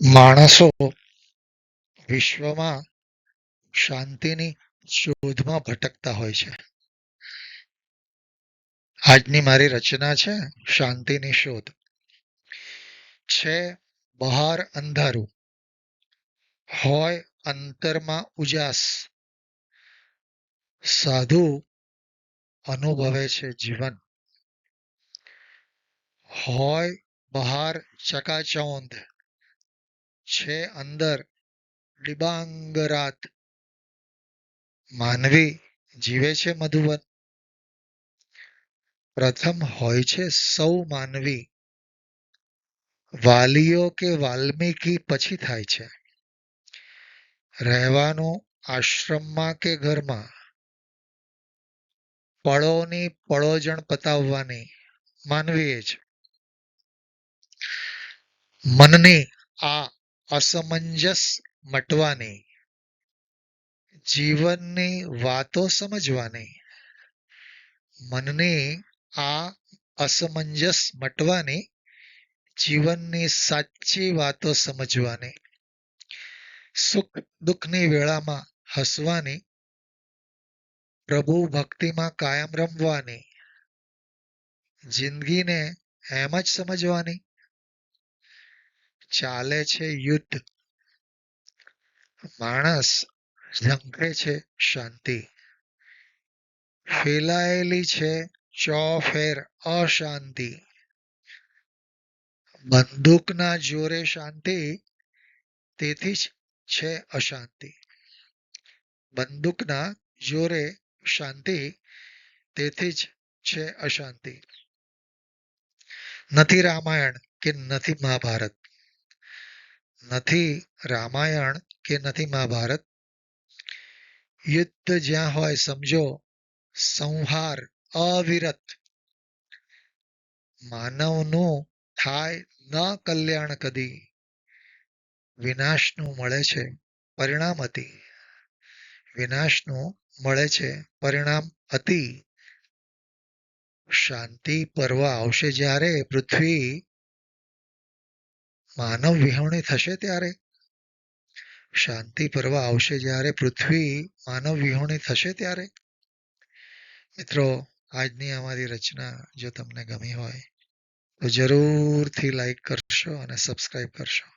માણસો વિશ્વમાં શાંતિની શોધમાં ભટકતા હોય છે. આજની મારી રચના છે શાંતિની શોધ. છે બહાર અંધારું, હોય અંતરમાં ઉજાસ, સાધુ અનુભવે છે જીવન. હોય બહાર ચકાચૌંધ, છે અંદર ડિબાંગ રાત. માનવી જીવે છે મધુવન. પ્રથમ હોય છે સૌ માનવી, વાલીઓ કે વાલ્મીકી પછી થાય છે. રહેવાનું આશ્રમમાં કે ઘરમાં, પળોની પળોજણ પતાવવાની માનવીએ જ. મનની આ અસમંજસ મટવાની, જીવનની વાતો સમજવાની. મનની આ અસમંજસ મટવાની, જીવનની સાચી વાતો સમજવાની. સુખ દુઃખની વેળામાં હસવાની, પ્રભુ ભક્તિમાં કાયમ રમવાની. જિંદગીને એમ જ સમજવાની. ચાલે છે યુદ્ધ, માણસ ઝંખે છે શાંતિ. ફેલાયેલી છે ચોફેર અશાંતિ. બંદૂકના જોરે શાંતિ, તેથી જ છે અશાંતિ. બંદૂકના જોરે શાંતિ, તેથી જ છે અશાંતિ. નથી રામાયણ કે નથી મહાભારત, નથી રામાયણ કે નથી મહાભારત. યુદ્ધ જ્યાં હોય સમજો સંહાર અવિરત. માનવનું થાય ન કલ્યાણ કદી, વિનાશનું મળે છે પરિણામ અતિ. વિનાશનું મળે છે પરિણામ અતિ. શાંતિ પર્વ આવશે જ્યારે પૃથ્વી માનવ વિહોણી થશે ત્યારે. શાંતિ પર્વ આવશે જ્યારે પૃથ્વી માનવ વિહોણી થશે ત્યારે. મિત્રો, આજની અમારી રચના જો તમને ગમી હોય તો જરૂરથી લાઈક કરશો અને સબસ્ક્રાઈબ કરશો.